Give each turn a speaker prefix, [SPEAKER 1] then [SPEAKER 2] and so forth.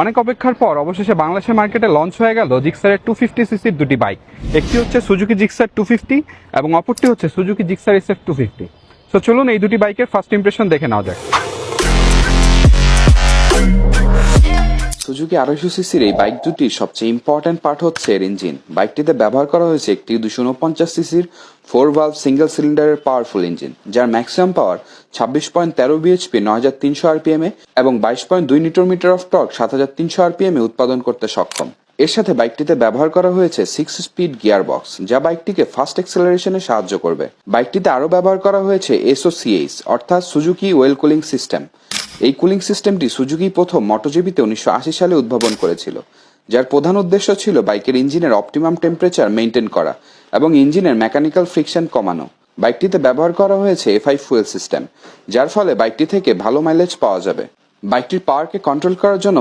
[SPEAKER 1] অনেক অপেক্ষার পর অবশেষে বাংলাদেশের মার্কেটে লঞ্চ হয়ে গেল জিক্সারের 250 সিসির দুটি বাইক। একটি হচ্ছে সুজুকি জিক্সার 250 এবং অপরটি হচ্ছে সুজুকি জিক্সার SF 250। তো চলুন এই দুটি বাইকের ফার্স্ট ইমপ্রেশন দেখে নেওয়া যাক।
[SPEAKER 2] সুজুকি 250 সিসির এই বাইক দুটির সবচেয়ে ইম্পর্ট্যান্ট পার্ট হচ্ছে এর ইঞ্জিন। বাইকটিতে ব্যবহার করা হয়েছে একটি 249 সিসির 4 ভালভ সিঙ্গেল সিলিন্ডারের পাওয়ারফুল ইঞ্জিন, যার ম্যাক্সিমাম পাওয়ার 26.13 বিএইচপি 9300 আরপিএম এবং 22.2 newton metre of torque 7300 RPM উৎপাদন করতে সক্ষম। এর সাথে বাইকটিতে ব্যবহার করা হয়েছে 6 স্পিড গিয়ার বক্স, যা বাইকটিকে ফাস্ট অ্যাক্সেলারেশনে সাহায্য করবে। বাইকটিতে আরও ব্যবহার করা হয়েছে SOCH অর্থাৎ সুজুকি ওয়েল কুলিং সিস্টেম। এই কুলিং সিস্টেমটি সুজুকি প্রথম মোটোজিপিতে 1980 সালে উদ্ভাবন করেছিল, যার প্রধান উদ্দেশ্য ছিল বাইকের ইঞ্জিনের অপটিমাম টেম্পারেচার মেইনটেইন করা এবং ইঞ্জিনের মেকানিক্যাল ফ্রিকশন কমানো। বাইকটিতে ব্যবহার করা হয়েছে FI ফুয়েল সিস্টেম, যার ফলে বাইকটি থেকে ভালো মাইলেজ পাওয়া যাবে। বাইকটির পাওয়ারকে কন্ট্রোল করার জন্য